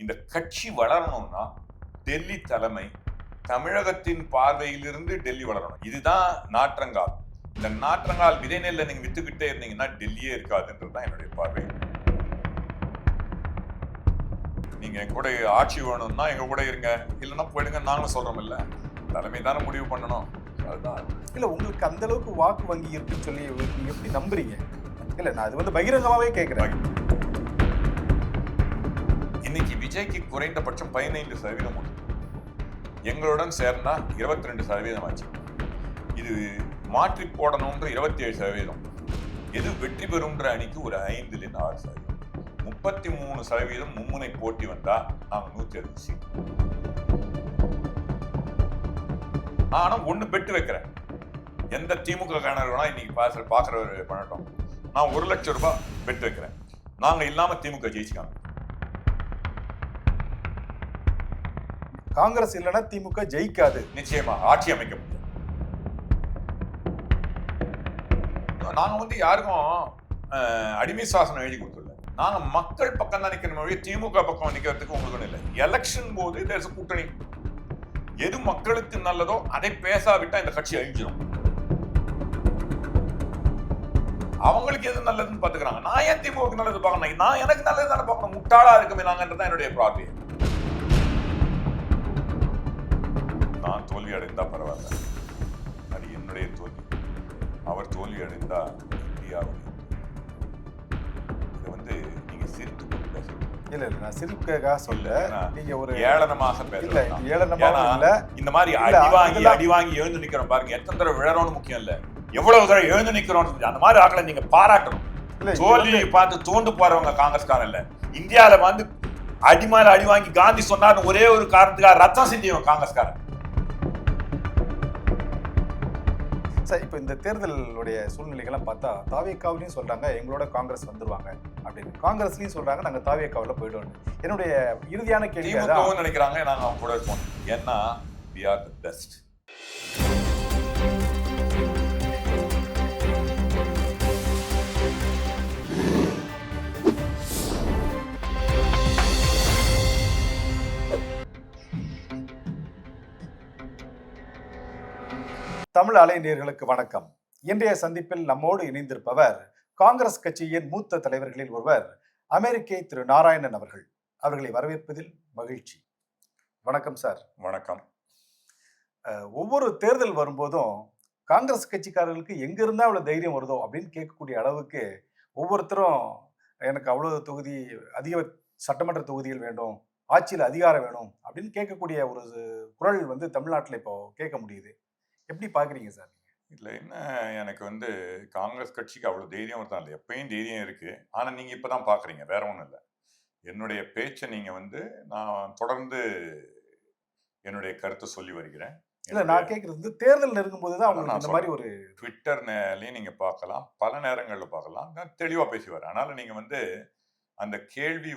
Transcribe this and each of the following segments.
இந்த கட்சி வளரணும்னா டெல்லி தலைமை தமிழகத்தின் பார்வையிலிருந்து டெல்லி வளரணும். இதுதான் நாற்றங்கால். இந்த நாற்றங்கால் விதை நெல்லை நீங்க வித்துக்கிட்டே இருந்தீங்கன்னா டெல்லியே இருக்காதுன்றதுதான் என்னுடைய பார்வை. நீங்க என் கூட ஆட்சி வேணும்னா எங்க கூட இருங்க, இல்லைன்னா போயிடுங்க நாங்களும் சொல்றோம். இல்ல, தலைமை தானே முடிவு பண்ணணும். அதுதான். இல்ல, உங்களுக்கு அந்த அளவுக்கு வாக்கு வங்கி இருக்குன்னு சொல்லி நீங்க எப்படி நம்புறீங்க? இல்ல, நான் அது பகிரங்கமாவே கேட்கிறேன். இன்னைக்கு விஜய்க்கு குறைந்தபட்சம் 15% உண்டு. எங்களுடன் சேர்ந்தா 22% ஆச்சு. இது மாற்றி போடணும்ன்ற 27%. எது வெற்றி பெறும்ன்ற அணிக்கு ஒரு 5-6%. 33% மும்முனை போட்டி வந்தா நாங்க 160 சீட். நானும் ஒண்ணு பெட்டு வைக்கிறேன். எந்த திமுக காரர் வேணா இன்னைக்கு பாக்குறவர் பண்ணட்டும். நான் 1 லட்சம் ரூபாய் பெட்டு வைக்கிறேன். நாங்க இல்லாம திமுக ஜெயிச்சுக்காங்க. காங்கிரஸ் இல்லைன்னா திமுக ஜெயிக்காது. நிச்சயமா ஆட்சி அமைக்க முடியும். நாங்க யாருக்கும் அடிமை சாசனம் எழுதி கொடுத்துடல. நாங்க மக்கள் பக்கம் தான் நிக்கணும். திமுக பக்கம் நிக்கிறதுக்கு உங்களுக்கு இல்லை. எலெக்ஷன் போது தேச கூட்டணி எது மக்களுக்கு நல்லதோ அதை பேசாவிட்டா இந்த கட்சி அழிஞ்சிடும். அவங்களுக்கு எது நல்லதுன்னு பாத்துக்கிறாங்க. நான் ஏன் திமுக நல்லது பார்க்கணும்? நான் எனக்கு நல்லது தானே பார்க்கணும். முட்டாளா இருக்குமே நாங்கன்றதான் என்னுடைய பிரார்த்தனை. நான் தோல்வி அடைந்தா பரவாயில்ல, அது என்னுடைய தோல்வி. அவர் தோல்வி அடைந்தா இந்தியாவில். இதை நீங்க சிரித்து கொண்டு பேசணும். இல்ல, நான் சிரிப்புக்காக சொல்ல, நீங்க ஒரு ஏளனமாக பேசலாம். இல்ல, இந்த மாதிரி அடி வாங்கி எழுந்து நிக்கிறோம் பாருங்க. எத்தனை தடவை விழறோம்னு முக்கியம் இல்ல, எவ்வளவு தடவை எழுந்து நிக்கிறோம். அந்த மாதிரி ஆக்களை நீங்க பாராட்டணும். தோல்வியை பார்த்து தோண்டு போறவங்க காங்கிரஸ்காரன் இல்ல. இந்தியாவில அடிமால அடி வாங்கி காந்தி சொன்னார் ஒரே ஒரு காரணத்துக்காக ரத்தம் செஞ்சவங்க காங்கிரஸ்காரன். சார், இப்போ இந்த தேர்தலுடைய சூழ்நிலைகள்லாம் பார்த்தா தாவேக்காவிலையும் சொல்றாங்க எங்களோட காங்கிரஸ் வந்துருவாங்க அப்படின்னு, காங்கிரஸ்லயும் சொல்றாங்க நாங்க தாவேக்காவில் போயிடுவோம். என்னுடைய இறுதியான கேள்வி நினைக்கிறாங்க நாங்க அவங்க கூட இருக்கோம். ஏன்னா we are the best. Tamil அலை நேயர்களுக்கு வணக்கம். இன்றைய சந்திப்பில் நம்மோடு இணைந்திருப்பவர் காங்கிரஸ் கட்சியின் மூத்த தலைவர்களில் ஒருவர் அமெரிக்கை திரு நாராயணன் அவர்கள். அவர்களை வரவேற்பதில் மகிழ்ச்சி. வணக்கம் சார். வணக்கம். ஒவ்வொரு தேர்தல் வரும்போதும் காங்கிரஸ் கட்சிக்காரர்களுக்கு எங்க இருந்தா அவ்வளவு தைரியம் வருதோ அப்படின்னு கேட்கக்கூடிய அளவுக்கு ஒவ்வொருத்தரும் எனக்கு அவ்வளவு தொகுதி, அதிக சட்டமன்ற தொகுதிகள் வேண்டும், ஆட்சியில் அதிகாரம் வேணும் அப்படின்னு கேட்கக்கூடிய ஒரு குரல் தமிழ்நாட்டில் இப்போ கேட்க முடியுது. எப்படி பாக்குறீங்க சார்? இல்லை, என்ன எனக்கு காங்கிரஸ் கட்சிக்கு அவ்வளோ தைரியம் தான் இல்லை. எப்பயும் தைரியம் இருக்கு. ஆனால் நீங்கள் இப்போ தான் பார்க்குறீங்க, வேற ஒன்றும் இல்லை. என்னுடைய பேச்சை நீங்கள் நான் தொடர்ந்து என்னுடைய கருத்தை சொல்லி வருகிறேன். இல்லை, நான் கேட்குறது தேர்தல் நெருங்கும்போது தான் அவங்க இந்த மாதிரி ஒரு ட்விட்டர்லையும் நீங்கள் பார்க்கலாம், பல நேரங்களில் பார்க்கலாம். நான் தெளிவாக பேசி வரேன். அதனால் நீங்கள் அந்த கேள்வி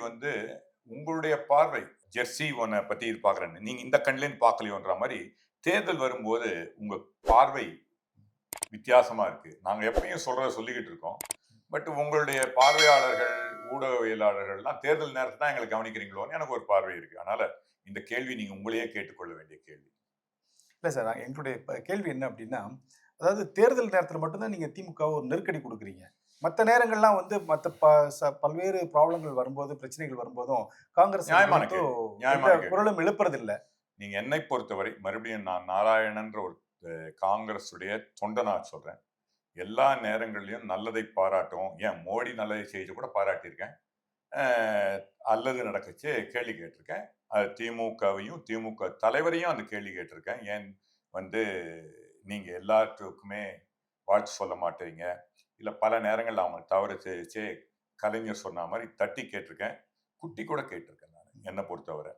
உங்களுடைய பார்வை ஜெர்சி ஒன்னை பற்றி இது பார்க்குறேன்னு நீங்கள் இந்த கண்லேருந்து பார்க்கலையோன்ற மாதிரி தேர்தல் வரும்போது உங்க பார்வை வித்தியாசமா இருக்கு. நாங்க எப்பயும் சொல்லிக்கிட்டு இருக்கோம். பட் உங்களுடைய பார்வையாளர்கள், ஊடகவியலாளர்கள்லாம் தேர்தல் நேரத்தை தான் எங்களை கவனிக்கிறீங்களோன்னு எனக்கு ஒரு பார்வை இருக்கு. அதனால இந்த கேள்வி நீங்க உங்களையே கேட்டுக்கொள்ள வேண்டிய கேள்வி. இல்லை சார், எங்களுடைய கேள்வி என்ன அப்படின்னா, அதாவது தேர்தல் நேரத்தில் மட்டும்தான் நீங்க திமுக ஒரு நெருக்கடி கொடுக்குறீங்க. மற்ற நேரங்கள்லாம் மற்ற பல்வேறு ப்ராப்ளங்கள் வரும்போது, பிரச்சனைகள் வரும்போதும் காங்கிரஸ் குரலும் எழுப்புறதில்லை. நீங்க என்னை பொறுத்தவரை, மறுபடியும் நான் நாராயணன்ற ஒரு காங்கிரஸுடைய தொண்டனா சொல்றேன், எல்லா நேரங்களிலும் நல்லதை பாராட்டும். ஏன் மோடி நல்லதை செய்து கூட பாராட்டியிருக்கேன். அல்லது நடக்கச்சு கேள்வி கேட்டிருக்கேன். அது திமுகவையும் திமுக தலைவரையும் அந்த கேள்வி கேட்டிருக்கேன். ஏன் நீங்க எல்லாத்துக்குமே வாழ்த்து சொல்ல மாட்டீங்க, இல்லை பல நேரங்களில் அவங்க தவறு செய்ய கலைஞர் சொன்ன மாதிரி தட்டி கேட்டிருக்கேன், குட்டி கூட கேட்டிருக்கேன் நான் என்னை பொறுத்தவரை.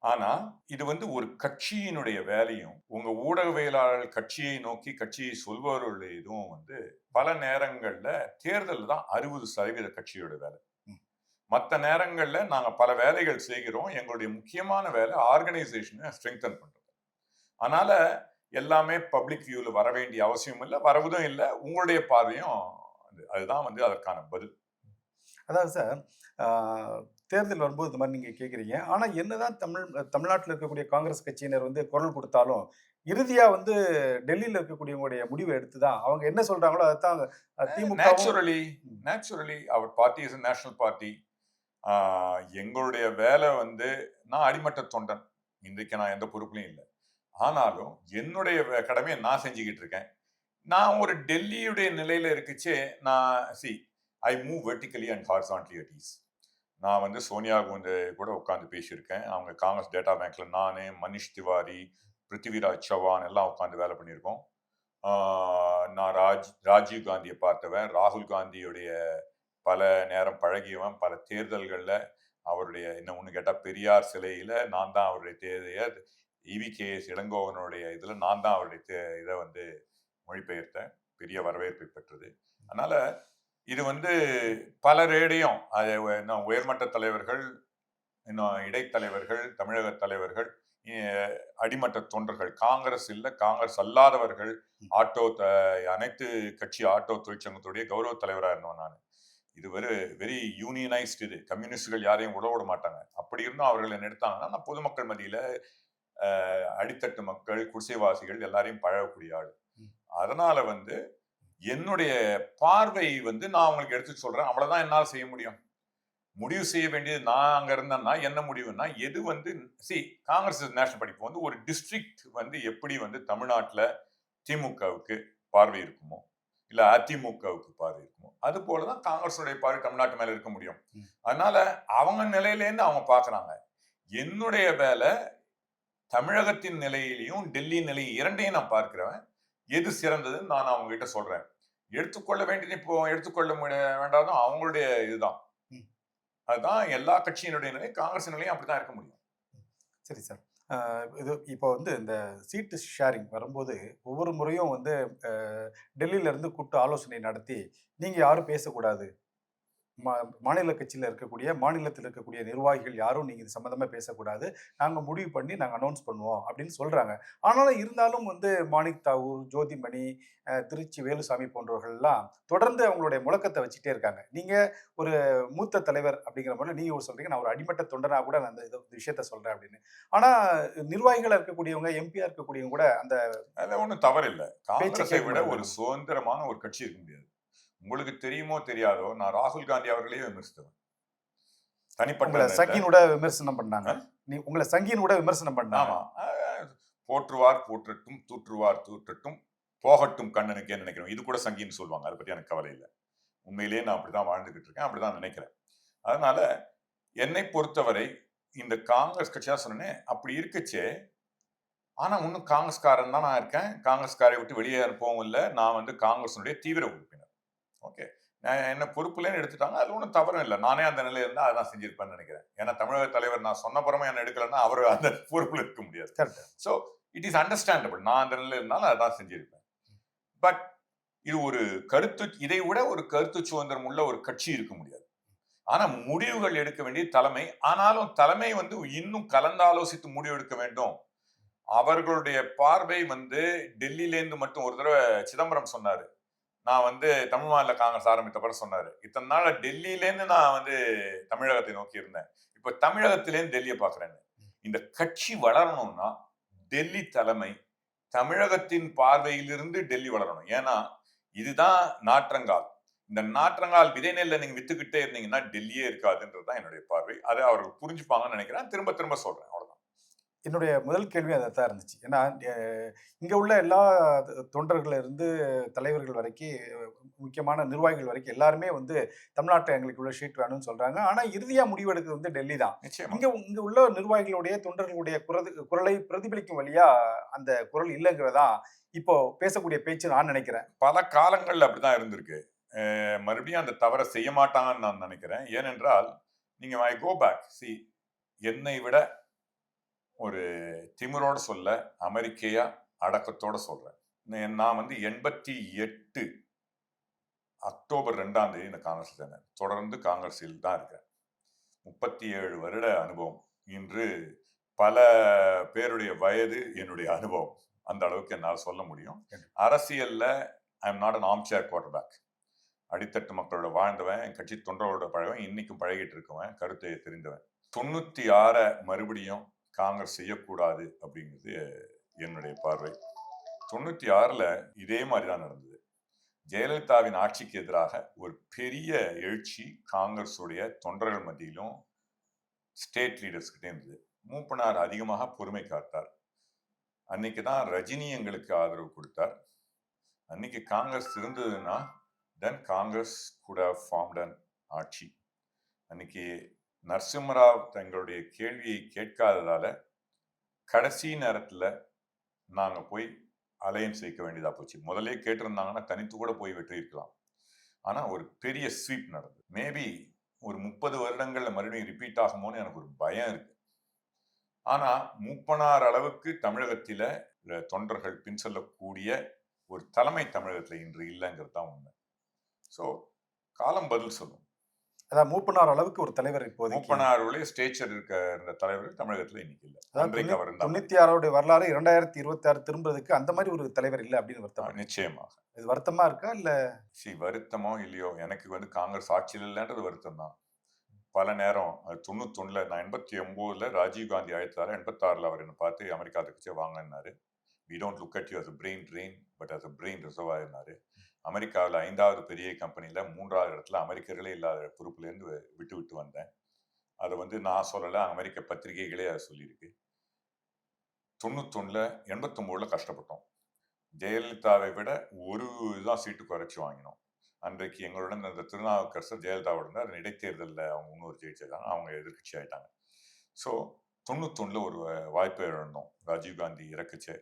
ஆனா இது ஒரு கட்சியினுடைய வேலையும், உங்க ஊடகவியலாளர்கள் கட்சியை நோக்கி கட்சியை சொல்பவர்களுடைய இதுவும் பல நேரங்கள்ல தேர்தல் தான் 60% கட்சியோட வேலை. மற்ற நேரங்கள்ல நாங்க பல வேலைகள் செய்கிறோம். எங்களுடைய முக்கியமான வேலை ஆர்கனைசேஷனை ஸ்ட்ரெங்தன் பண்றது. அதனால எல்லாமே பப்ளிக் வியூல வர வேண்டிய அவசியம் இல்லை, வரவதும் இல்லை. உங்களுடைய பார்வையும் அதுதான் அதற்கான பதில். அதாவது சார், தேர்தல் வரும்போது இந்த மாதிரி நீங்க கேட்குறீங்க. ஆனா என்னதான் தமிழ்நாட்டுல இருக்கக்கூடிய காங்கிரஸ் கட்சியினர் வந்து குரல் குடுத்தாலும், இறுதியா வந்து டெல்லியில இருக்கக்கூடியவங்களுடைய முடிவ எடுத்து தான் அவங்க என்ன சொல்றாங்களோ அதத்தான் திமுகவும். நேச்சுரலி நேச்சுரலி அவர் பார்ட்டி இஸ் நேஷனல் பார்ட்டி. எங்களுடைய வேலை வந்து நான் அடிமட்ட தொண்டன். இன்றைக்கு நான் எந்த பொறுப்புலையும் இல்லை. ஆனாலும் என்னுடைய கடமையை நான் செஞ்சுக்கிட்டு இருக்கேன். நான் ஒரு டெல்லியுடைய நிலையில இருக்குச்சே, நான் ஐ move vertically and horizontally at is. நான் வந்து சோனியா காந்தி கூட உட்காந்து பேசியிருக்கேன். அவங்க காங்கிரஸ் டேட்டா பேங்க்ல நானு, மனிஷ் திவாரி, பிருத்திவிராஜ் சவான் எல்லாம் உட்காந்து வேலை பண்ணியிருக்கோம். நான் ராஜீவ் காந்தியை பார்த்தவன், ராகுல் காந்தியுடைய பல நேரம் பழகியவன், பல தேர்தல்கள்ல அவருடைய இன்னும் ஒன்று கேட்டால் பெரியார் சிலையில நான் தான் அவருடைய இவிகேஎஸ் இளங்கோவனுடைய இதுல நான் தான் அவருடைய இதை வந்து மொழிபெயர்த்தேன். பெரிய வரவேற்பை பெற்றது. அதனால இது வந்து பலரேடையும் இன்னும் உயர்மட்ட தலைவர்கள், இன்னும் இடைத்தலைவர்கள், தமிழக தலைவர்கள், அடிமட்ட தொண்டர்கள், காங்கிரஸ் இல்ல காங்கிரஸ் அல்லாதவர்கள், அனைத்து கட்சி ஆட்டோ தொழிற்சங்கத்துடைய கௌரவ தலைவராக இருந்தோம் நான். இது வெரி யூனியனைஸ்ட். இது கம்யூனிஸ்டுகள் யாரையும் உதவ மாட்டாங்க. அப்படி இருந்தும் அவர்கள் என்ன எடுத்தாங்கன்னா, நான் பொதுமக்கள் மத்தியில அடித்தட்டு மக்கள், குடிசைவாசிகள் எல்லாரையும் பழகக்கூடிய ஆள். அதனால வந்து என்னுடைய பார்வை வந்து நான் உங்களுக்கு எடுத்து சொல்றேன். அவ்வளவுதான் என்னால் செய்ய முடியும். முடிவு செய்ய வேண்டியது நான் அங்க இருந்தேன்னா என்ன முடிவுன்னா, எது வந்து காங்கிரஸ் நேஷனல் பார்ட்டி வந்து ஒரு டிஸ்ட்ரிக்ட் வந்து எப்படி வந்து தமிழ்நாட்டுல திமுகவுக்கு பார்வை இருக்குமோ, இல்ல அதிமுகவுக்கு பார்வை இருக்குமோ, அது போலதான் காங்கிரஸுடைய பார்வை தமிழ்நாட்டு மேல இருக்க முடியும். அதனால அவங்க நிலையில இருந்து அவங்க பாக்குறாங்க. என்னுடைய வேலை தமிழகத்தின் நிலையிலையும் டெல்லி நிலையும் இரண்டையும் நான் பார்க்கிறவன். எது சிறந்ததுன்னு நான் அவங்க கிட்ட சொல்றேன். எடுத்துக்கொள்ள வேண்டியது இப்போ எடுத்துக்கொள்ள வேண்டாதும் அவங்களுடைய இதுதான். அதுதான் எல்லா கட்சியினுடைய நிலை. காங்கிரஸ் நிலையும் அப்படிதான் இருக்க முடியும். சரி சார். இது இப்போ வந்து இந்த சீட்டு ஷேரிங் வரும்போது ஒவ்வொரு முறையும் வந்து டெல்லியில இருந்து கூப்பிட்டு ஆலோசனை நடத்தி நீங்க யாரும் பேசக்கூடாது, மாநில கட்சியில் இருக்கக்கூடிய மாநிலத்தில் இருக்கக்கூடிய நிர்வாகிகள் யாரும் நீங்க இது சம்பந்தமா பேசக்கூடாது, நாங்க முடிவு பண்ணி நாங்க அனௌன்ஸ் பண்ணுவோம் அப்படின்னு சொல்றாங்க. ஆனாலும் இருந்தாலும் வந்து மாணிக் தாகூர், ஜோதிமணி, திருச்சி வேலுசாமி போன்றவர்கள் எல்லாம் தொடர்ந்து அவங்களுடைய முழக்கத்தை வச்சுட்டே இருக்காங்க. நீங்க ஒரு மூத்த தலைவர் அப்படிங்கிற மாதிரி நீங்க ஒரு சொல்றீங்க, நான் ஒரு அடிமட்ட தொண்டனா கூட நான் இந்த விஷயத்த சொல்றேன் அப்படின்னு. ஆனா நிர்வாகிகளா இருக்கக்கூடியவங்க, எம்பியா இருக்கக்கூடியவங்க கூட அந்த அதுல ஒண்ணும் தவறு இல்லை. காங்கிரஸை விட ஒரு சுதந்திரமான ஒரு கட்சி இருக்க முடியாது. உங்களுக்கு தெரியுமோ தெரியாதோ, நான் ராகுல் காந்தி அவர்களையே விமர்சித்தவன். தனிப்பட்ட சங்கினோட விமர்சனம் பண்ணாங்க. உங்களை சங்கினோட விமர்சனம் பண்ணாங்க. போற்றுவார் போற்றட்டும், தூற்றுவார் தூற்றட்டும், போகட்டும் கண்ணனுக்கே நினைக்கிறோம். இது கூட சங்கின்னு சொல்லுவாங்க. அதை பத்தி எனக்கு கவலை இல்லை. உண்மையிலேயே நான் அப்படிதான் வாழ்ந்துகிட்டு இருக்கேன், அப்படிதான் நினைக்கிறேன். அதனால என்னை பொறுத்தவரை இந்த காங்கிரஸ் கட்சியா சொன்னேன் அப்படி இருக்குச்சே. ஆனா இன்னும் காங்கிரஸ்காரன் தான் நான் இருக்கேன். காங்கிரஸ்காரை விட்டு வெளியே போகவும் இல்லை. நான் வந்து காங்கிரஸுடைய தீவிர உறுப்பினர். ஓகே, என்ன பொறுப்புலன்னு எடுத்துட்டாங்க. அது ஒன்றும் தவறும் இல்லை. நானே அந்த நிலையில இருந்தா அதான் செஞ்சிருப்பேன்னு நினைக்கிறேன். ஏன்னா தமிழக தலைவர் நான் சொன்ன புறமே என்ன எடுக்கலன்னா அவர் அந்த பொறுப்புல இருக்க முடியாது. So it is understandable. நான் அந்த நிலையில இருந்தாலும் அதான் செஞ்சிருப்பேன். பட் இது ஒரு இதை விட ஒரு கருத்து சுதந்திரம் உள்ள ஒரு கட்சி இருக்க முடியாது. ஆனா முடிவுகள் எடுக்க வேண்டிய தலைமை. ஆனாலும் தலைமை வந்து இன்னும் கலந்தாலோசித்து முடிவு எடுக்க வேண்டும். அவர்களுடைய பார்வை வந்து டெல்லியிலேருந்து மட்டும் ஒரு தடவை சிதம்பரம் சொன்னாரு. நான் வந்து தமிழ் மாநில காங்கிரஸ் ஆரம்பித்த பிறகு சொன்னாரு, இத்தனை நாள் டெல்லியிலேருந்து நான் வந்து தமிழகத்தை நோக்கி இருந்தேன், இப்ப தமிழகத்திலேருந்து டெல்லியை பாக்குறேன். இந்த கட்சி வளரணும்னா டெல்லி தலைமை தமிழகத்தின் பார்வையிலிருந்து டெல்லி வளரணும். ஏன்னா இதுதான் நாற்றங்கால். இந்த நாற்றங்கால் விதை நெல்லை நீங்க வித்துக்கிட்டே இருந்தீங்கன்னா டெல்லியே இருக்காதுன்றதுதான் என்னுடைய பார்வை. அதை அவர்கள் புரிஞ்சுப்பாங்கன்னு நினைக்கிறேன். திரும்ப திரும்ப சொல்றேன். அவ்வளவுதான். என்னுடைய முதல் கேள்வி அதைத்தான் இருந்துச்சு. ஏன்னா இங்க உள்ள எல்லா தொண்டர்கள் இருந்து தலைவர்கள் வரைக்கும், முக்கியமான நிர்வாகிகள் வரைக்கும் எல்லாருமே வந்து தமிழ்நாட்டை எங்களுக்கு உள்ள ஷீட் வேணும்னு சொல்றாங்க. ஆனா இறுதியா முடிவெடுக்கிறது வந்து டெல்லி தான். இங்க உள்ள நிர்வாகிகளுடைய தொண்டர்களுடைய குரலை பிரதிபலிக்கும் வழியா அந்த குரல் இல்லைங்கிறதா இப்போ பேசக்கூடிய பேச்சு நான் நினைக்கிறேன். பல காலங்கள்ல அப்படிதான் இருந்திருக்கு. மறுபடியும் அந்த தவறை செய்ய மாட்டாங்கன்னு நான் நினைக்கிறேன். ஏனென்றால் நீங்க ஐ கோ பேக் என்னை விட ஒரு திமிரோட சொல்ல, அமெரிக்கையா அடக்கத்தோட சொல்றேன். நான் வந்து 88 அக்டோபர் 2ஆம் தேதி இந்த காங்கிரஸ் சேர்ந்தேன். தொடர்ந்து காங்கிரஸில் தான் இருக்கேன். 37 வருட அனுபவம். இன்று பல பேருடைய வயது என்னுடைய அனுபவம். அந்த அளவுக்கு என்னால் சொல்ல முடியும். அரசியல்ல I am not an arm chair quarterback. அடித்தட்டு மக்களோட வாழ்ந்தவன், கட்சி தொண்டரோட பழவன், இன்னைக்கும் பழகிட்டு இருக்கவன், கருத்தை தெரிந்தவன். 96 மறுபடியும் காங்கிரஸ் செய்யக்கூடாது அப்படிங்கிறது என்னுடைய பார்வை. 96ல இதே மாதிரி தான் நடந்தது. ஜெயலலிதாவின் ஆட்சிக்கு எதிராக ஒரு பெரிய எழுச்சி காங்கிரஸுடைய தொண்டர்கள் மத்தியிலும் ஸ்டேட் லீடர்ஸ் கிட்டே இருந்தது. மூப்பனார் அதிகமாக பொறுமை காத்தார். அன்னைக்கு தான் ரஜினி எங்களுக்கு ஆதரவு கொடுத்தார். அன்னைக்கு காங்கிரஸ் இருந்ததுன்னா தென் Congress could have formed an ஆட்சி. அன்னைக்கு நரசிம்மராவ் தங்களுடைய கேள்வியை கேட்காததால கடைசி நேரத்தில் நாங்கள் போய் அலையன்ஸ் வைக்க வேண்டியதாக போச்சு. முதலே கேட்டிருந்தாங்கன்னா தனித்து கூட போய் வெற்றி இருக்கலாம். ஆனால் ஒரு பெரிய ஸ்வீப் நடந்தது. மேபி ஒரு 30 வருடங்கள்ல மறுபடியும் ரிப்பீட் ஆகுமோன்னு எனக்கு ஒரு பயம் இருக்கு. ஆனா மூப்பனார் அளவுக்கு தமிழகத்தில தொண்டர்கள் பின் செல்லக்கூடிய ஒரு தலைமை தமிழகத்தில் இன்று இல்லைங்கிறது தான் உண்மை. ஸோ காலம் பதில் சொல்லும். அதான் மூப்பனார் அளவுக்கு ஒரு தலைவர் இப்போதைக்கு மூப்பனாருடைய ஸ்டேச்சர் இருந்த தலைவர்கள் தமிழகத்தில் இன்னைக்கு இல்லை. அன்றைக்கு அவர் 96 வரலாறு 2026 திரும்புறதுக்கு அந்த மாதிரி ஒரு தலைவர் இல்லை அப்படின்னு வருத்தம். நிச்சயமாக இது வருத்தமா இருக்கா இல்ல வருத்தமோ இல்லையோ, எனக்கு காங்கிரஸ் ஆட்சியில் இல்லைன்றது வருத்தம் தான். பல நேரம் 91ல நான் 89ல ராஜீவ்காந்தி அழைத்தாரு. 86ல அவர் என்னை பார்த்து அமெரிக்கா வச்சு வாங்கினாரு. We don't look at you as a brain drain but as a brain reserve இருந்தாரு. அமெரிக்காவில் 5வது பெரிய கம்பெனியில் 3வது இடத்துல அமெரிக்கர்களே இல்லாத பொறுப்புலேருந்து விட்டு வந்தேன். அதை நான் சொல்லலை, அமெரிக்க பத்திரிகைகளே அதை சொல்லியிருக்கு. 91ல 89ல கஷ்டப்பட்டோம். ஜெயலலிதாவை விட ஒரு இதுதான் சீட்டு குறைச்சி வாங்கினோம். அன்றைக்கு எங்களுடன் அந்த திருநாவுக்கரசர் ஜெயலலிதாவோட இருந்தார். இடைத்தேர்தலில் அவங்க இன்னொரு ஜெயிச்சிருக்காங்க, அவங்க எதிர்கட்சி ஆயிட்டாங்க. ஸோ 91ல ஒரு வாய்ப்பை இழந்தோம். ராஜீவ்காந்தி இறக்குச்சு.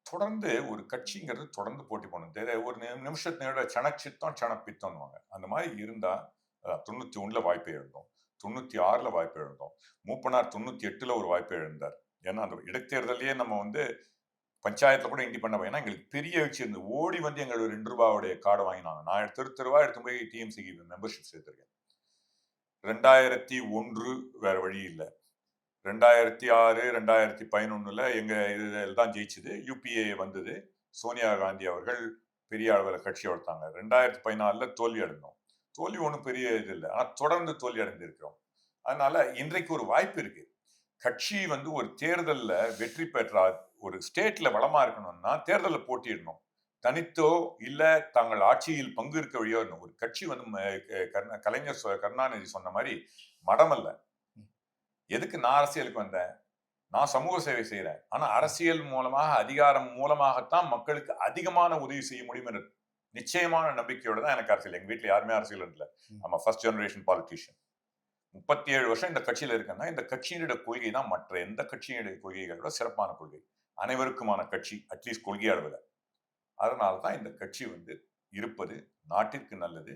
தொடர்ந்து ஒரு கட்சிங்கிறது தொடர்ந்து போட்டி போடணும். ஒரு நிமிஷத்தினோட சனச்சித்தம் சனப்பித்தம்வாங்க. அந்த மாதிரி இருந்தால் 91ல வாய்ப்பை இழந்தோம், 96ல வாய்ப்பை இழந்தோம். மூப்பனார் 98ல ஒரு வாய்ப்பை இழந்தார். ஏன்னா அந்த இடைத்தேர்தலையே நம்ம பஞ்சாயத்துல கூட இண்டி பண்ண ஏன்னா எங்களுக்கு பெரிய எழுச்சி இருந்து ஓடி எங்களுக்கு 2 ரூபாவுடைய கார்டை வாங்கினாங்க. நான் தெருவா எடுத்து போய் டிஎம்சிக்கு மெம்பர்ஷிப் சேர்த்திருக்கேன். 2001 வேற வழி இல்லை. 2006 2011ல எங்க இதில் தான் ஜெயிச்சுது. யூபிஏ வந்தது. சோனியா காந்தி அவர்கள் பெரிய அளவில் கட்சி வளர்த்தாங்க. 2014ல தோல்வி அடைந்தோம். தோல்வி ஒன்றும் பெரிய இது இல்லை, ஆனால் தொடர்ந்து தோல்வி அடைந்திருக்கிறோம். அதனால இன்றைக்கு ஒரு வாய்ப்பு இருக்கு. கட்சி ஒரு தேர்தலில் வெற்றி பெற்றா ஒரு ஸ்டேட்ல வளமா இருக்கணும்னா தேர்தலில் போட்டியிடணும். தனித்தோ இல்ல தாங்கள் ஆட்சியில் பங்கு இருக்க வழியோ ஒரு கட்சி கலைஞர் கருணாநிதி சொன்ன மாதிரி மடம் அல்ல. எதுக்கு நான் அரசியலுக்கு வந்தேன்? நான் சமூக சேவை செய்யறேன். ஆனா அரசியல் மூலமாக, அதிகாரம் மூலமாகத்தான் மக்களுக்கு அதிகமான உதவி செய்ய முடியும் என்ற நிச்சயமான நம்பிக்கையோட தான் எனக்கு அரசியல். எங்க வீட்டுல யாருமே அரசியல் இல்லை. நம்ம ஃபர்ஸ்ட் ஜெனரேஷன் பாலிட்டிஷியன். 37 வருஷம் இந்த கட்சியில இருக்கேன்னா இந்த கட்சியினுடைய கொள்கை தான் மற்ற எந்த கட்சியினுடைய கொள்கைகளோட சிறப்பான கொள்கை. அனைவருக்குமான கட்சி, அட்லீஸ்ட் கொள்கை அளவில். அதனால்தான் இந்த கட்சி இருப்பது நாட்டிற்கு நல்லது,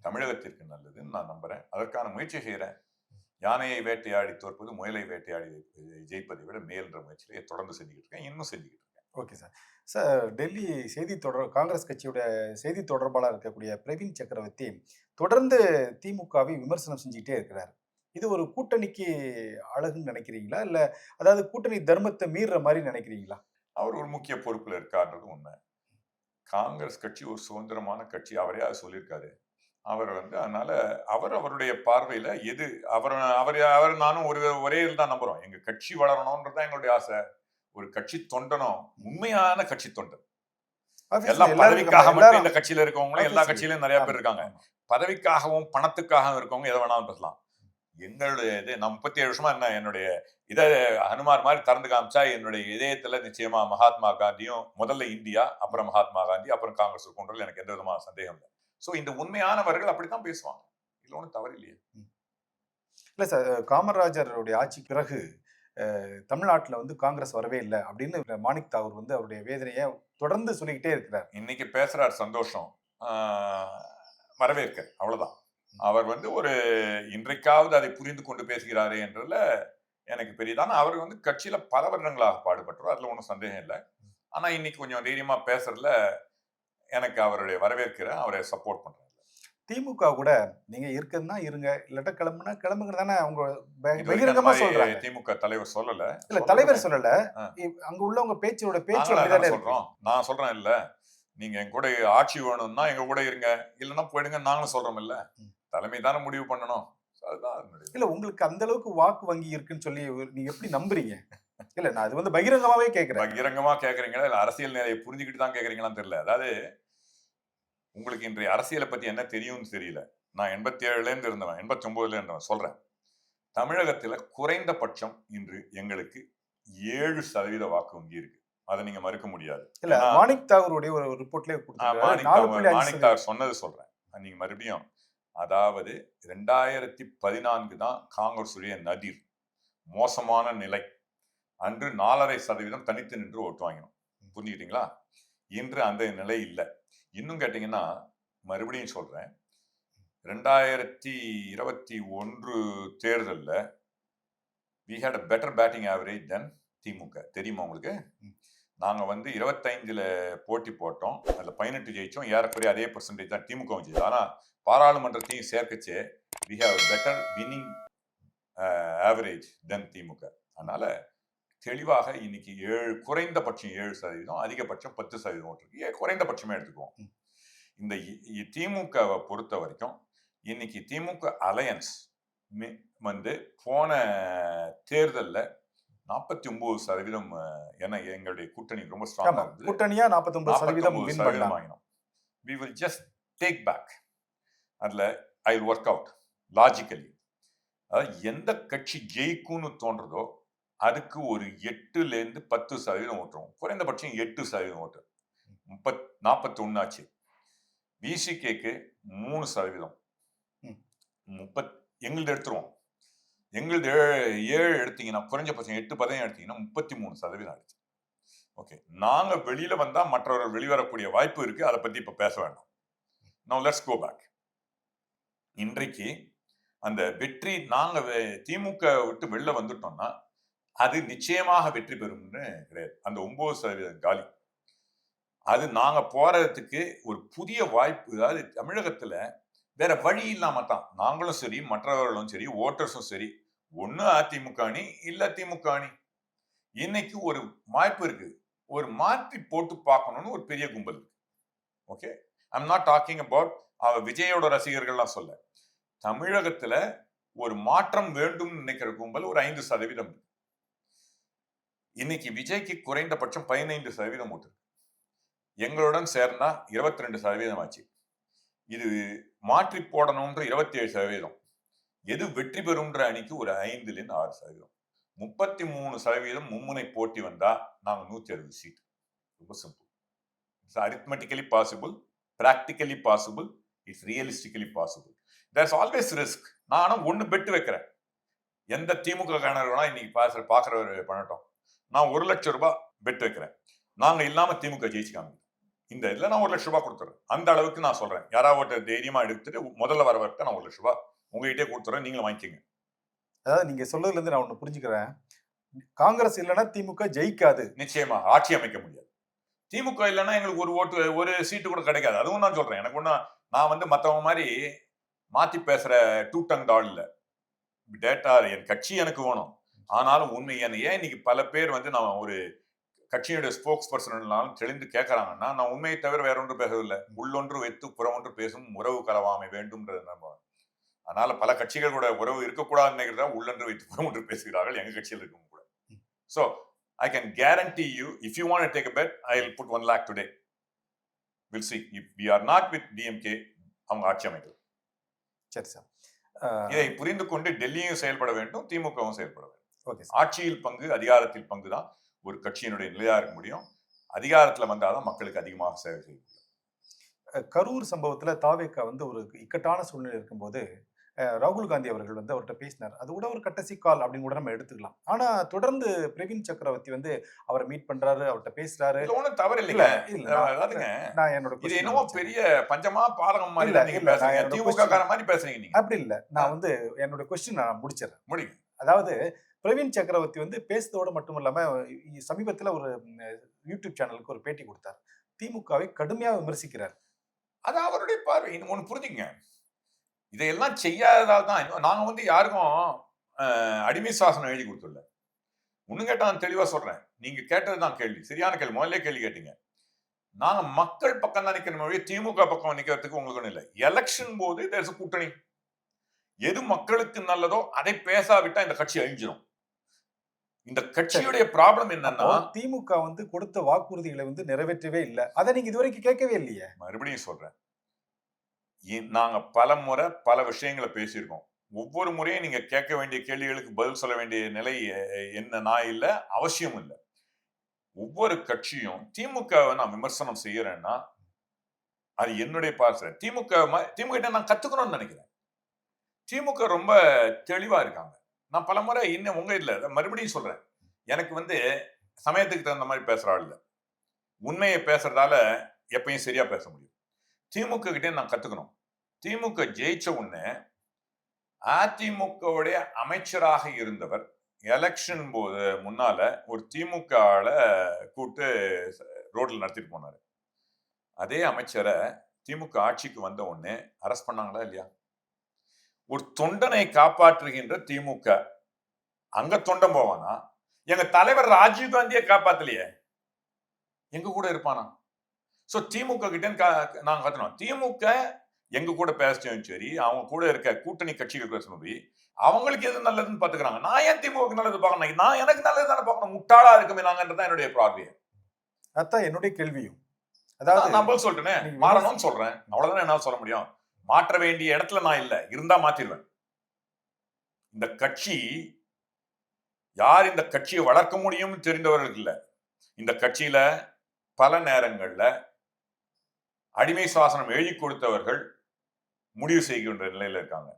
தமிழகத்திற்கு நல்லதுன்னு நான் நம்புறேன். அதற்கான முயற்சி செய்யறேன். யானையை வேட்டையாடி தோற்பது முயலை வேட்டையாடி ஜெயிப்பதை விட மேல்ன்ற முயற்சியை தொடர்ந்து செஞ்சுக்கிட்டு இருக்கேன், இன்னும் செஞ்சுக்கிட்டு இருக்கேன். Okay sir. Sir, Delhi Congress கட்சியோட செய்தி தொடர்பாளர் இருக்கக்கூடிய பிரவீன் சக்கரவர்த்தி தொடர்ந்து திமுகவை விமர்சனம் செஞ்சுக்கிட்டே இருக்கிறார். இது ஒரு கூட்டணிக்கு அழகுன்னு நினைக்கிறீங்களா, இல்ல அதாவது கூட்டணி தர்மத்தை மீறுற மாதிரி நினைக்கிறீங்களா? அவர் ஒரு முக்கிய பொறுப்புல இருக்காருன்றது உண்மை. காங்கிரஸ் கட்சி ஒரு சுதந்திரமான கட்சி, அவரே அதை சொல்லியிருக்காரு. அவர் அதனால அவருடைய பார்வையில எது அவர் நானும் ஒரே இதுதான் நம்புறோம். எங்க கட்சி வளரணும்ன்றதுதான் எங்களுடைய ஆசை. ஒரு கட்சி தொண்டனும் உண்மையான கட்சி தொண்டன். எல்லா பதவிக்காக மட்டும் இந்த கட்சியில இருக்கவங்களும் எல்லா கட்சியிலும் நிறைய பேர் இருக்காங்க. பதவிக்காகவும் பணத்துக்காகவும் இருக்கவங்க எதை வேணாலும் பேசலாம். எங்களுடைய இது நான் 37 வருஷமா என்னுடைய இதை ஹனுமார் மாதிரி திறந்து காமிச்சா என்னுடைய இதயத்துல நிச்சயமா மகாத்மா காந்தியும், முதல்ல இந்தியா, அப்புறம் மகாத்மா காந்தி, அப்புறம் காங்கிரஸ் இருக்கும்ன்றது எனக்கு எந்த விதமான சந்தேகம் இல்லை. சோ இந்த உண்மையானவர்கள் அப்படித்தான் பேசுவாங்க. இதுல ஒன்றும் தவறு இல்லையே. இல்ல சார், காமராஜருடைய ஆட்சி பிறகு தமிழ்நாட்டில் காங்கிரஸ் வரவே இல்லை அப்படின்னு மாணிக் தாகூர் அவருடைய வேதனையை தொடர்ந்து சொல்லிக்கிட்டே இருக்கிறார். இன்னைக்கு பேசுறார், சந்தோஷம், வரவேற்க, அவ்வளவுதான். அவர் ஒரு இன்றைக்காவது அதை புரிந்து கொண்டு பேசுகிறாரே என்றதுல எனக்கு பெரியதான. அவர் கட்சியில பல வருடங்களாக பாடுபட்டவர், அதுல ஒன்றும் சந்தேகம் இல்லை. ஆனா இன்னைக்கு கொஞ்சம் தைரியமா பேசுறதுல எனக்கு அவருடைய வரவேற்கிறேன், அவரை சப்போர்ட் பண்றேன். திமுக கூட நீங்க இருக்குன்னா இருங்க, இல்லாட்ட கிளம்புனா கிளம்புங்க தானே அவங்க பகிரங்கமா சொல்றாங்க. திமுக தலைவர் சொல்லல, இல்ல தலைவர் சொல்லல, அங்க உள்ளவங்க பேச்சோட பேச்சு சொல்றோம். நான் சொல்றேன் இல்ல, நீங்க என் கூட ஆட்சி வேணும்னா எங்க கூட இருங்க, இல்லைன்னா போயிடுங்க நாங்களும் சொல்றோம் இல்ல. தலைமை தானே முடிவு பண்ணணும். அதுதான் இல்ல உங்களுக்கு அந்த அளவுக்கு வாக்கு வங்கி இருக்குன்னு சொல்லி நீங்க எப்படி நம்புறீங்க? இல்ல நான் அது வந்து பகிரங்கமாவே கேட்கிறேன். பகிரங்கமா கேக்குறீங்களா இல்ல அரசியல் நிலையை புரிஞ்சுக்கிட்டு தான் கேக்குறீங்களான்னு தெரியல. அதாவது உங்களுக்கு இன்றைய அரசியலை பத்தி என்ன தெரியும்னு தெரியல. நான் 87ல இருந்து இருந்தவன், 89ல இருந்தவன் சொல்றேன். தமிழகத்துல குறைந்தபட்சம் இன்று எங்களுக்கு 7% வாக்கு வங்கி இருக்கு. அதை நீங்க மறுக்க முடியாது. இல்ல ஏன்னா மாணிக் தாகூருடைய ஒரு ரிப்போர்ட்லயே கொடுத்திருக்காரு. மாணிக் 4.5% தாகூர் சொன்னது சொல்றேன். நீங்க மறுபடியும் அதாவது 2014 தான் காங்கிரசுடைய நதிர் மோசமான நிலை. அன்று 4.5% தனித்து நின்று ஓட்டு வாங்கினோம். புரிஞ்சுக்கிட்டீங்களா? இன்று அந்த நிலை இல்லை. இன்னும் கேட்டீங்கன்னா மறுபடியும் சொல்றேன், 2021 தேர்தல்ல we had a better batting average than திமுக. தெரியுமா உங்களுக்கு? நாங்க வந்து 25ல போட்டி போட்டோம், அதுல 18 ஜெயிச்சோம். ஏறக்குறைய அதே பெர்சன்டேஜ் தான் திமுக ஜெயிச்சது. ஆனா பாராளுமன்றத்தையும் சேர்க்கச்சே we have a better winning average than திமுக. அதனால தெளிவாக இன்னைக்கு குறைந்தபட்சம் 7%, அதிகபட்சம் 10% ஓட்டு இருக்கு. குறைந்தபட்சமே எடுத்துக்குவோம். இந்த திமுகவை பொறுத்த வரைக்கும் இன்னைக்கு திமுக அலையன்ஸ் வந்து போன தேர்தல்ல 49% என எங்களுடைய கூட்டணி ரொம்ப ஸ்ட்ராங்கா இருந்தது. கூட்டணியா 49% வின் பண்ணாங்க. we will just take back. அதுல I will work out logically. அதாவது எந்த கட்சி ஜெயிக்கும்னு தோன்றதோ அதுக்கு ஒரு 8ல இருந்து 10% ஓட்டுறோம். குறைந்தபட்சம் 8% ஓட்டு. 41 ஆச்சு. விசிகேக்கு 3%. எங்களுது எடுத்துருவோம். எங்களுது 7 எடுத்தீங்கன்னா குறைஞ்சபட்சம் 8 எடுத்தீங்கன்னா 33% ஆயிடுச்சு. ஓகே, நாங்க வெளியில வந்தா மற்றவர்கள் வெளிவரக்கூடிய வாய்ப்பு இருக்கு. அதை பத்தி இப்ப பேச வேண்டாம். Now let's go back. இன்றைக்கு அந்த வெற்றி நாங்க திமுக விட்டு வெளில வந்துட்டோம்னா அது நிச்சயமாக வெற்றி பெறும்னு கிடையாது. அந்த 9% காலி. அது நாங்க போறதுக்கு ஒரு புதிய வாய்ப்பு. அதாவது தமிழகத்துல வேற வழி இல்லாம தான் நாங்களும் சரி, மற்றவர்களும் சரி, ஓட்டர்ஸும் சரி, ஒண்ணு அதிமுக அணி இல்ல திமுக அணி. இன்னைக்கு ஒரு வாய்ப்பு இருக்கு. ஒரு மாற்றி போட்டு பார்க்கணும்னு ஒரு பெரிய கும்பல் இருக்கு. Okay, I'm not talking about விஜயோட ரசிகர்கள்லாம் சொல்ல. தமிழகத்துல ஒரு மாற்றம் வேண்டும் நினைக்கிற கும்பல் ஒரு 5% இருக்கு. இன்னைக்கு விஜய்க்கு குறைந்தபட்சம் 15% ஓட்டு. எங்களுடன் சேர்ந்தா 22% ஆச்சு. இது மாற்றி போடணும்ன்ற 27%. எது வெற்றி பெறும்ன்ற அணிக்கு ஒரு 5ல இருந்து 6%. 33% மும்முனை போட்டி வந்தா நாங்க 160 சீட். ரொம்ப simple. It's arithmetically possible, practically possible, it's realistically possible. There's always risk. நானும் ஒண்ணு பெட்டு வைக்கிறேன். எந்த திமுக காரர்களா இன்னைக்கு பாக்குறவர் பண்ணட்டும். நான் 1 லட்சம் ரூபாய் பெட் வைக்கிறேன். நாங்க இல்லாம திமுக ஜெயிச்சுக்காங்க. இந்த இதுல நான் 1 லட்சம் ரூபாய் கொடுத்துறேன். அந்த அளவுக்கு நான் சொல்றேன். யாராவது தைரியமா எடுத்துட்டு முதல்ல வரவர்கிட்ட நான் 1 லட்சம் ரூபாய் உங்ககிட்டே கொடுத்துறேன், நீங்களும் வாங்கிக்கங்க. அதாவது நீங்க சொல்றதுல இருந்து நான் ஒண்ணு புரிஞ்சுக்கிறேன். காங்கிரஸ் இல்லைன்னா திமுக ஜெயிக்காது. நிச்சயமா ஆட்சி அமைக்க முடியாது. திமுக இல்லைன்னா எங்களுக்கு ஒரு சீட்டு கூட கிடைக்காது. அதுவும் நான் சொல்றேன். எனக்கு ஒண்ணு நான் வந்து மத்தவங்க மாதிரி மாத்தி பேசுற டூ டங் ஆள் இல்ல. டேட்டா என் கட்சி எனக்கு வேணும். ஆனாலும் உண்மை ஏன் இன்னைக்கு பல பேர் வந்து நான் ஒரு கட்சியுடைய ஸ்போக்ஸ் பர்சனாலும் தெளிந்து கேட்கறாங்கன்னா நான் உண்மையை தவிர வேற ஒன்று பேசவில்லை. உள்ளொன்று வைத்து புறமொன்று பேசும் உறவு கலவாமை வேண்டும்ன்றது நம்ம. அதனால பல கட்சிகள் கூட உறவு இருக்கக்கூடாதுன்னு நினைக்கிறதா உள்ளொன்று வைத்து புறமொன்று பேசுகிறார்கள் எங்க கட்சியில் இருக்கும் கூட. So I can guarantee you, if you want to take a bet, I'll put 1 lakh today. We'll see. If we are not with DMK, அவங்க ஆட்சி அமைக்கலாம். சரி சார். இதை புரிந்து கொண்டு டெல்லியும் செயல்பட வேண்டும், திமுகவும் செயல்பட வேண்டும். ஓகே. ஆட்சியில் பங்கு, அதிகாரத்தில் பங்கு தான் ஒரு கட்சியினுடைய நிலையா இருக்க முடியும். அதிகாரத்துல வந்தாதான் மக்களுக்கு அதிகமாக சேவை செய்ய முடியும். கரூர் சம்பவத்துல தாவேகா வந்து ஒரு இக்கட்டான சூழ்நிலை இருக்கும்போது ராகுல் காந்தி அவர்கள் வந்து அவர்கிட்ட பேசினார். அது கூட ஒரு கட்டசி கால் அப்படின்னு கூட நம்ம எடுத்துக்கலாம். ஆனா தொடர்ந்து பிரவீன் சக்கரவர்த்தி வந்து அவரை மீட் பண்றாரு, அவர்கிட்ட பேசுறாரு. ஒன்றும் தவறு இல்லைங்க. அதாவதுங்க நான் என்னோட இது என்னவோ பெரிய பஞ்சமா பாதகம் மாதிரி நீங்க பேசுறீங்க. திமுக கார மாதிரி பேசுறீங்க நீங்க. அப்படி இல்ல. நான் வந்து என்னோட क्वेश्चन நான் முடிச்சிடுறேன். முடிங்க. அதாவது பிரவீன் சக்கரவர்த்தி வந்து பேசுறதோட மட்டும் இல்லாம சமீபத்துல ஒரு யூடியூப் சேனலுக்கு ஒரு பேட்டி கொடுத்தார். திமுகவை கடுமையா விமர்சிக்கிறார். அது அவருடைய பார்வை. ஒண்ணு புரிஞ்சுங்க. இதையெல்லாம் செய்யாததால் தான் நாங்க வந்து யாருக்கும் அடிமை சாசனம் எழுதி கொடுத்துடல. ஒண்ணு கேட்டா நான் தெளிவா சொல்றேன். நீங்க கேட்டதுதான் கேள்வி, சரியான கேள்வி. முதல்ல கேள்வி கேட்டீங்க. நாங்க மக்கள் பக்கம் தான் நிக்கணும் ஒழிய திமுக பக்கம் நிக்கிறதுக்கு உங்களுக்கு ஒண்ணும் இல்லை. எலெக்ஷன் போது there's a கூட்டணி. எது மக்களுக்கு நல்லதோ அதை பேசாவிட்டா இந்த கட்சி அழிஞ்சிடும். இந்த சரி. கட்சியுடைய ப்ராப்ளம் அப்போ என்னன்னா, திமுக வந்து கொடுத்த வாக்குறுதிகளை வந்து நிறைவேற்றவே இல்ல. அத நீங்க இதுவரைக்கும் கேட்கவே இல்லையே. மறுபடியும் சொல்றேன். நாங்க பலமுறை பல விஷயங்கள பேசியிருக்கோம். ஒவ்வொரு முறையும் நீங்க கேட்க வேண்டிய கேள்விகளுக்கு பதில் சொல்ல வேண்டிய நிலை என்ன நான் இல்ல, அவசியம் இல்ல. ஒவ்வொரு கட்சியும் திமுகவை நான் விமர்சனம் செய்யறேன்னா, அது என்னுடைய பார்வை. திமுக கிட்ட நான் கத்துக்கணும்னு நினைக்கிறேன். திமுக ரொம்ப தெளிவா இருக்காங்க. நான் பலமுறை இன்னும் உங்க இல்ல மறுபடியும் சொல்றேன். எனக்கு வந்து சமயத்துக்கு தகுந்த மாதிரி பேசுற ஆள் இல்ல. உண்மையை பேசுறதால எப்பயும் சரியா பேச முடியும். திமுக கிட்ட நான் கத்துக்கணும். திமுக ஜெயிச்ச உடனே அதிமுகவுடைய அமைச்சராக இருந்தவர் எலெக்ஷன் போது முன்னால ஒரு திமுக ஆள கூட்டு ரோட்ல நடத்திட்டு போனாரு. அதே அமைச்சரை திமுக ஆட்சிக்கு வந்த உடனே அரெஸ்ட் பண்ணாங்களா இல்லையா? ஒரு தொண்டனை காப்பாற்றுகின்ற திமுக அங்க தொண்டன் போவானா? எங்க தலைவர் ராஜீவ் காந்தியை காப்பாத்தலையே, எங்க கூட இருப்பானா? சோ திமுக கிட்ட நாங்க கத்தணும். திமுக எங்க கூட பேசவும் சரி, அவங்க கூட இருக்க கூட்டணி கட்சிகள் பேசணும் சரி, அவங்களுக்கு எது நல்லதுன்னு பாத்துக்கிறாங்க. நான் ஏன் திமுக நல்லது பார்க்கணும்? நான் எனக்கு நல்லது தானே பார்க்கணும். முட்டாளா இருக்குமே நாங்கன்றதான் என்னுடைய பார்வை. அதான் என்னுடைய கேள்வியும். அதாவது நான் பதில் சொல்லிட்டேனே, நீங்க மாறணும்னு சொல்றேன். அவ்வளவுதானே என்னால சொல்ல முடியும். மாற்ற வேண்டிய இடத்துல நான் இல்ல. இருந்தா மாத்திடுவேன். இந்த கட்சி யார் இந்த கட்சியை வளர்க்க முடியும்னு தெரிந்தவர்கள் இல்ல. இந்த கட்சியில பல நேரங்கள்ல அடிமை சாசனம் எழுதி கொடுத்தவர்கள் முடிவு செய்கின்ற நிலையில இருக்காங்க.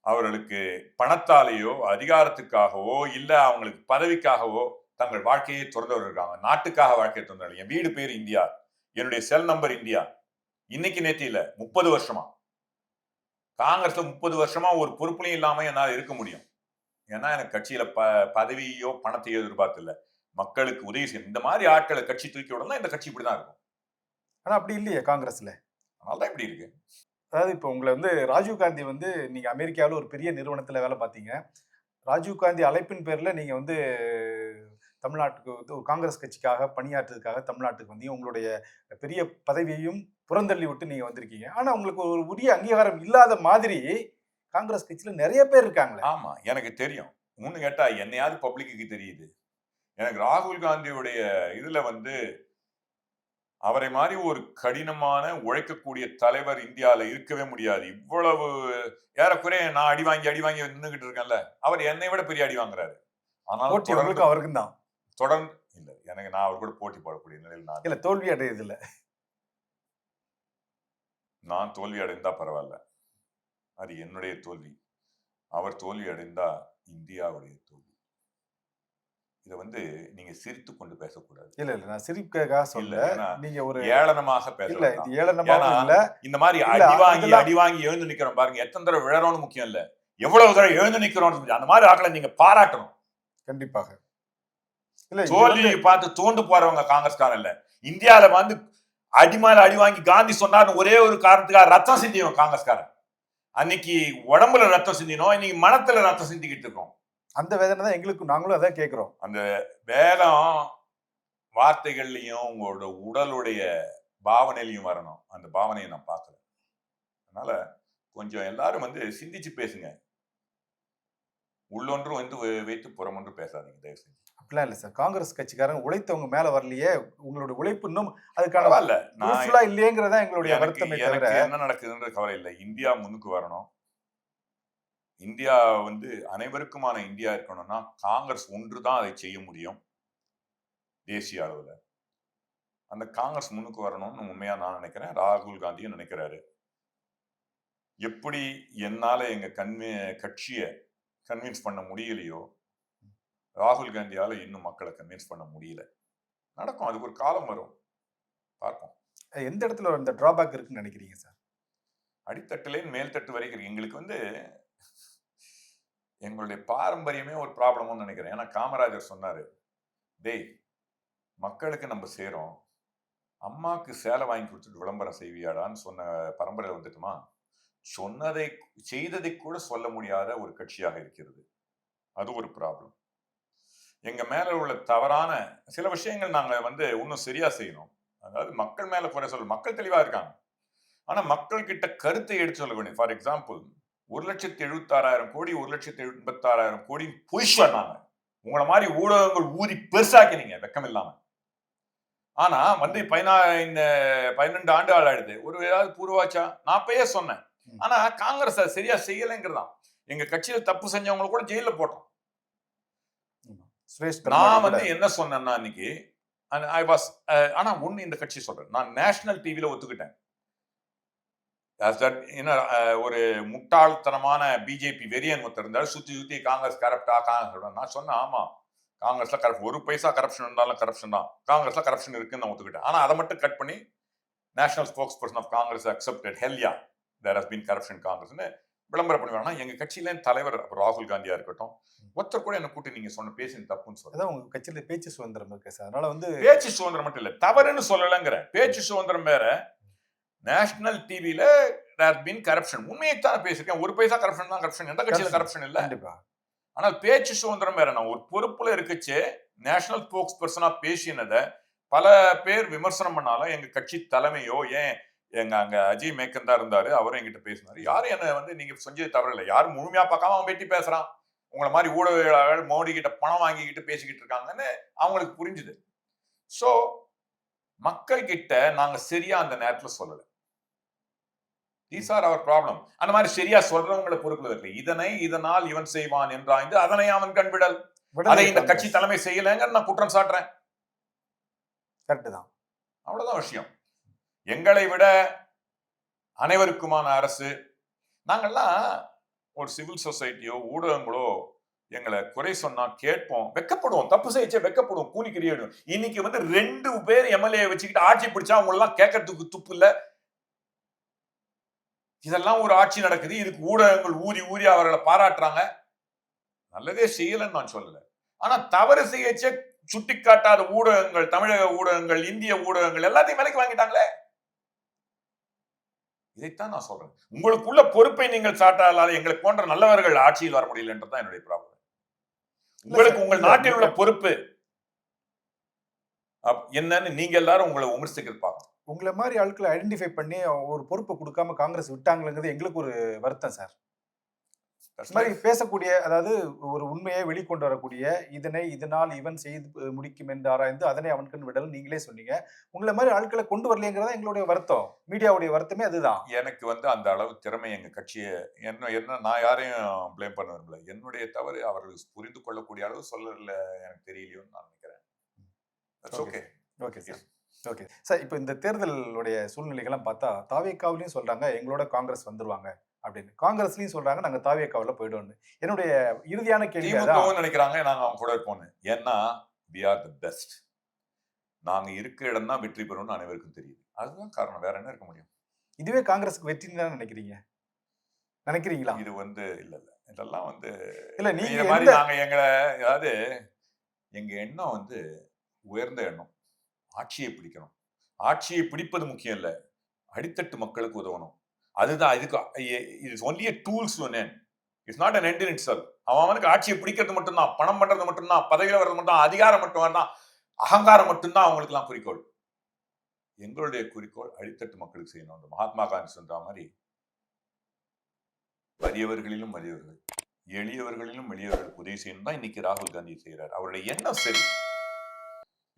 அவர்களுக்கு பணத்தாலேயோ அதிகாரத்துக்காகவோ இல்ல அவங்களுக்கு பதவிக்காகவோ தங்கள் வாழ்க்கையை துறந்தவர்கள் இருக்காங்க. நாட்டுக்காக வாழ்க்கையை துறந்தவர்கள். என் வீடு பேர் இந்தியா, என்னுடைய செல் நம்பர் இந்தியா. இன்னைக்கு நேத்து இல்ல, 30 வருஷமா காங்கிரஸ்ல 30 வருஷமா ஒரு பொறுப்புலையும் இல்லாம என்னால இருக்க முடியும். ஏன்னா எனக்கு கட்சியில பதவியோ பணத்தையோ எதிர்பார்த்து இல்ல, மக்களுக்கு உதவி செய்யணும். இந்த மாதிரி ஆட்களை கட்சி தூக்கி விடலாம். இந்த கட்சி இப்படிதான் இருக்கும். ஆனா அப்படி இல்லையே காங்கிரஸ்ல. அதனாலதான் இப்படி இருக்கு. அதாவது இப்போ உங்களை வந்து ராஜீவ் காந்தி வந்து நீங்க அமெரிக்காவில் ஒரு பெரிய நிறுவனத்துல வேலை பார்த்தீங்க. ராஜீவ் காந்தி அழைப்பின் பேர்ல நீங்க வந்து தமிழ்நாட்டுக்கு வந்து ஒரு காங்கிரஸ் கட்சிக்காக பணியாற்றுறதுக்காக தமிழ்நாட்டுக்கு வந்தீங்க. உங்களுடைய பெரிய பதவியையும் புறந்தள்ளி விட்டு நீங்க வந்திருக்கீங்க. ஆனா உங்களுக்கு ஒரு உரிய அங்கீகாரம் இல்லாத மாதிரி காங்கிரஸ் கட்சியில நிறைய பேர் இருக்காங்களே. ஆமா, எனக்கு தெரியும். இன்னும் கேட்டா என்னையாவது பப்ளிக்கு தெரியுது. எனக்கு ராகுல் காந்தியுடைய இதுல வந்து அவரை மாதிரி ஒரு கடினமான உழைக்கக்கூடிய தலைவர் இந்தியால இருக்கவே முடியாது. இவ்வளவு ஏறக்குறைய நான் அடி வாங்கி நின்னுகிட்டு இருக்கேன்ல, அவர் என்னை விட பெரிய அடி வாங்குறாரு. ஆனாலும் போட்டி உங்களுக்கு அவருக்கும் தான். தொடர்ந்து இல்ல, எனக்கு நான் அவர் கூட போட்டி போடக்கூடிய நிலையில் நான் இல்ல தோல்வி அடையது இல்ல. நான் தோல்வி அடைந்தா பரவாயில்ல, அது என்னுடைய தோல்வி. அவர் தோல்வி அடைந்தா இந்தியாவுடைய தோல்வி. இத வந்து நீங்க சிரித்துக் கொண்டு பேசக்கூடாது. இல்ல நான் சிரிப்புக்காக சொல்ல. நீங்க ஒரு ஏளனமாக பேச இல்ல இது ஏளனமாக இல்ல. இந்த மாதிரி அடி வாங்கி எழுந்து நிக்கிறோம் பாருங்க. எத்தனை தடவை விழறோம்னு முக்கியம் இல்ல, எவ்வளவு தடவை எழுந்து நிக்கிறோம். அந்த மாதிரி ஆட்களை நீங்க பாராட்டணும். கண்டிப்பாக. இல்ல தோல்வியை பார்த்து தோண்டு போறவங்க காங்கிரஸ்காரன் இல்ல. இந்தியால வந்து அடிமால அடி வாங்கி காந்தி சொன்னார்னு ஒரே ஒரு காரணத்துக்காக ரத்தம் சிந்தியும் காங்கிரஸ்காரன். அன்னைக்கு உடம்புல ரத்தம் சிந்தினோம், இன்னைக்கு மனத்துல ரத்தம் சிந்திக்கிட்டு இருக்கோம். அந்த வேதனை தான் எங்களுக்கும், நாங்களும் அதான் கேட்கிறோம். அந்த வேகம் வார்த்தைகள்லயும் உங்களோட உடலுடைய பாவனையிலையும் வரணும். அந்த பாவனையை நான் பார்க்கல. அதனால கொஞ்சம் எல்லாரும் வந்து சிந்திச்சு பேசுங்க. உள்ளொன்று வந்து வைத்து புறமொன்று பேசாதீங்க தயவு செஞ்சு. அப்படிலாம் இல்ல சார். காங்கிரஸ் கட்சிக்காரங்க உழைத்தவங்க மேல வரலையே. உங்களோட உழைப்பு இன்னும் அதுக்கான இல்ல ப்ரூஃப்லாம் இல்லையேங்கிறதா எங்களுடைய வருத்தமே தவிர எனக்கு என்ன நடக்குதுன்ற கவலை இல்லை. இந்தியா முன்னுக்கு வரணும். இந்தியா வந்து அனைவருக்குமான இந்தியா இருக்கணும்னா காங்கிரஸ் ஒன்றுதான் அதை செய்ய முடியும் தேசிய அளவுல. அந்த காங்கிரஸ் முன்னுக்கு வரணும்னு உண்மையா நான் நினைக்கிறேன். ராகுல் காந்தியும் நினைக்கிறாரு. எப்படி என்னால எங்க கட்சியை கன்வின்ஸ் பண்ண முடியலையோ, ராகுல் காந்தியால இன்னும் மக்களை கன்வின்ஸ் பண்ண முடியல. நடக்கும், அதுக்கு ஒரு காலம் வரும், பார்ப்போம். எந்த இடத்துல இந்த டிராபேக் இருக்குன்னு நினைக்கிறீங்க சார்? அடித்தட்டுல மேல்தட்டு வரைக்கும் எங்களுக்கு வந்து எங்களுடைய பாரம்பரியமே ஒரு ப்ராப்ளம்னு நினைக்கிறேன். ஏன்னா காமராஜர் சொன்னாரு, டேய் மக்களுக்கு நம்ம சேரும், அம்மாக்கு சேலை வாங்கி கொடுத்துட்டு விளம்பரம் செய்வியாடான்னு சொன்ன பரம்பரையில் வந்துட்டுமா, சொன்னதை செய்ததை கூட சொல்ல முடியாத ஒரு கட்சியாக இருக்கிறது. அது ஒரு ப்ராப்ளம். எங்க மேல உள்ள தவறான சில விஷயங்கள் நாங்க வந்து இன்னும் சரியா செய்யணும். அதாவது மக்கள் மேல குறை சொல்ல மக்கள் தெளிவா இருக்காங்க. ஆனா மக்கள் கிட்ட கருத்தை எடுத்து சொல்ல வேண்டும். ஃபார் எக்ஸாம்பிள் 1,76,000 கோடி 1,86,000 கோடி பொய் சொன்னாங்க. உங்கள மாதிரி ஊடகங்கள் ஊதி பெருசாக்கினீங்க வெக்கம் இல்லாம. ஆனா வந்து இந்த 12 ஆண்டு ஆயிடுது. ஒரு ஏதாவது பூர்வாச்சா? நான் அப்பயே சொன்னேன். ஆனா காங்கிரஸ் அதை சரியா செய்யலைங்கிறதான். எங்க கட்சியில தப்பு செஞ்சவங்கள கூட ஜெயில போட்டோம். நான் வந்து என்ன சொன்னேன்னா அன்னைக்கு ஐ வாஸ் ஆனா ஒண்ணு இந்த கட்சி சொல்றேன். நான் நேஷனல் டிவில ஒத்துக்கிட்டேன். ஒரு முட்டாள்தனமான பிஜேபி வெறியன் ஒருத்தர் இருந்தாரு. சுத்தி சுத்தி காங்கிரஸ் கரப்டா காங்கிரஸ். நான் சொன்னேன் ஆமா காங்கிரஸ்ல கரப்ஷன் ஒரு பைசா கரப்ஷன் இருந்தாலும் கரப்ஷன் தான். காங்கிரஸ்ல கரப்ஷன் இருக்குன்னு நான் ஒத்துக்கிட்டேன். ஆனா அதை மட்டும் கட் பண்ணி national spokesperson of Congress accepted ஹெல்யா தேர் ஹஸ் பீன் கரப்ஷன் காங்கிரஸ்னு விளம்பரம் பண்ணுவாங்க. எங்க கட்சியில தலைவர் ராகுல் காந்தியா இருக்கட்டும் ஒருத்தர் கூட என்ன கூட்டி நீங்க சொன்ன பேசின தப்புன்னு சொல்லுங்க. உங்க கட்சியில பேச்சு சுதந்திரம் இருக்கு சார். அதனால வந்து பேச்சு சுதந்திரம் மட்டும் இல்ல தவறுன்னு சொல்லலங்கிற பேச்சு சுதந்திரம் வேற. நேஷனல் டிவில தேர் பீன் கரப்ஷன் உண்மையை தான் பேசிருக்கேன். ஒரு பைசா கரப்ஷன் தான் கரப்ஷன். எந்த கட்சியில கரப்ஷன் இல்ல. கண்டிப்பா. ஆனால் பேச்சு சுதந்திரம் வேற. நான் ஒரு பொறுப்புல இருக்கச்சு நேஷனல் ஸ்போக்ஸ் பர்சனா பேசினதை பல பேர் விமர்சனம் பண்ணாலும் எங்க கட்சி தலைமையோ ஏன் எங்க அங்க அஜய் மேக்கன் தான் இருந்தாரு. அவரும் என்கிட்ட பேசினாரு. யாரும் என்ன வந்து நீங்க செஞ்சது தவறு இல்லை. யாரும் முழுமையா பார்க்காம அவன் வெட்டி பேசுறான். உங்களை மாதிரி ஊடகங்கள் மோடி கிட்ட பணம் வாங்கிக்கிட்டு பேசிக்கிட்டு இருக்காங்கன்னு அவங்களுக்கு புரிஞ்சுது. சோ மக்கள் கிட்ட நாங்க சரியா அந்த நேரத்துல சொல்லல. These are our problem. அந்த மாதிரி சரியா சொல்றவங்களை பொறுப்புல இருக்கு. இதனால் இவன் செய்வான் என்றாய்ந்து அதனை அவன் கண்விடல். அதை இந்த கட்சி தலைமை செய்யலைங்க நான் குற்றம் சாட்டுறேன். கரெக்ட் தான். அவ்வளவுதான் விஷயம். எங்களை விட அனைவருக்குமான அரசு. நாங்கெல்லாம் ஒரு சிவில் சொசைட்டியோ ஊடகங்களோ எங்களை குறை சொன்னா கேட்போம், வெக்கப்படுவோம். தப்பு செய்ய வெக்கப்படுவோம், கூலி கிரியிடும். இன்னைக்கு வந்து 2 பேர் எம்எல்ஏ வச்சுக்கிட்டு ஆட்சி பிடிச்சா அவங்க எல்லாம் கேட்கறதுக்கு துப்பு இல்ல. இதெல்லாம் ஒரு ஆட்சி நடக்குது. இதுக்கு ஊடகங்கள் ஊதி ஊதி அவர்களை பாராட்டுறாங்க. நல்லதே செய்யலன்னு நான் சொல்லல. ஆனா தவறு செய்யச்ச சுட்டி காட்டாத ஊடகங்கள், தமிழக ஊடகங்கள், இந்திய ஊடகங்கள் எல்லாத்தையும் விலைக்கு வாங்கிட்டாங்களே. இதைத்தான் நான் சொல்றேன். உங்களுக்குள்ள பொறுப்பை நீங்கள் சாட்டால் எங்களுக்கு போன்ற நல்லவர்கள் ஆட்சியில் வர முடியல என்றுதான் என்னுடைய ப்ராப்ளம். உங்களுக்கு உங்கள் நாட்டில் உள்ள பொறுப்பு என்னன்னு நீங்க எல்லாரும் உங்களை விமர்சிக்கிறது பார்க்கணும். உங்களை மாதிரி ஆட்களை ஐடென்டிஃபை பண்ணி ஒரு பொறுப்பை கொடுக்காம காங்கிரஸ் விட்டாங்கிறது எங்களுக்கு ஒரு வருத்தம் சார். மாதிரி பேசக்கூடிய அதாவது ஒரு உண்மையை வெளிக்கொண்டு வரக்கூடிய இதனால் இவன் செய்து முடிக்கும் என்று ஆராய்ந்து அதனை அவனுக்கு விடல் நீங்களே சொன்னீங்க. உங்களை மாதிரி ஆட்களை கொண்டு வரலங்கிறதா எங்களுடைய வருத்தம். மீடியாவுடைய வருத்தமே அதுதான். எனக்கு வந்து அந்த அளவு திறமை எங்க கட்சியை என்ன நான் யாரையும் பிளேம் பண்ண விரும்பல. என்னுடைய தவறு அவர்கள் புரிந்து கொள்ளக்கூடிய அளவு சொல்லல எனக்கு தெரியலையோன்னு நான் நினைக்கிறேன். Okay okay sir. Okay sir. இப்போ இந்த தேர்தலுடைய சூழ்நிலைகள்லாம் பார்த்தா தாவேக்காவிலையும் சொல்றாங்க எங்களோட காங்கிரஸ் வந்துருவாங்க அப்படின்னு. காங்கிரஸ்லயும் சொல்றாங்க நாங்க தாவேக்காவில போயிடுவோம். என்னுடைய இறுதியான கேள்வி நினைக்கிறாங்க நாங்க அவங்க கூட இருப்போம். ஏன்னா we are the best. நாங்க இருக்க இடம் தான் வெற்றி பெறும்னு அனைவருக்கும் தெரியுது. அதுதான் காரணம். வேற என்ன இருக்க முடியும்? இதுவே காங்கிரஸ்க்கு வெற்றின்னு தான் நினைக்கிறீங்களா? இது வந்து இல்ல இதெல்லாம் வந்து இல்ல நீங்க மாதிரி நாங்க அதாவது எங்க எண்ணம் வந்து உயர்ந்த எண்ணம். ஆட்சியை பிடிக்கணும். ஆட்சியை பிடிப்பது முக்கியம் இல்ல. அடித்தட்டு மக்களுக்கு உதவணும். அதுதான் இதுக்கு it's only a tools to an end. It's not an end in itself. அவனுக்கு ஆட்சியை பிடிக்கிறது மட்டும்தான், பணம் பண்றது மட்டும்தான், பதவியில வர்றது மட்டும், அதிகாரம் மட்டும் தான், அகங்காரம் மட்டும்தான் அவங்களுக்கு எல்லாம் குறிக்கோள். எங்களுடைய குறிக்கோள் அடித்தட்டு மக்களுக்கு செய்யணும். மகாத்மா காந்தி சொல்ற மாதிரி வறியவர்களிலும் வறியவர்கள், எளியவர்களிலும் எளியவர்களுக்கு உதவி செய்யணும் தான் இன்னைக்கு ராகுல் காந்தி செய்யறாரு. அவருடைய எண்ணம் சரி.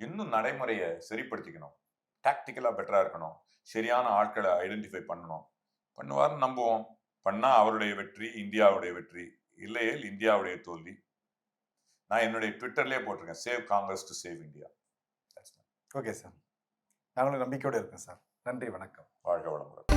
இன்னும் நடைமுறையை சரிப்படுத்திக்கணும். டாக்டிக்கலா பெட்டரா இருக்கணும். சரியான ஆட்களை ஐடென்டிஃபை பண்ணணும். பண்ணுவார்னு நம்புவோம். பண்ணா அவருடைய வெற்றி, இந்தியாவுடைய வெற்றி. இல்லையேல் இந்தியாவுடைய தோல்வி. நான் என்னுடைய ட்விட்டர்லயே போட்டிருக்கேன், save Congress to save India. Okay sir. நாங்களும் நம்பிக்கையோடு இருக்கேன் சார். நன்றி, வணக்கம். வாழ்க வளமுடன்.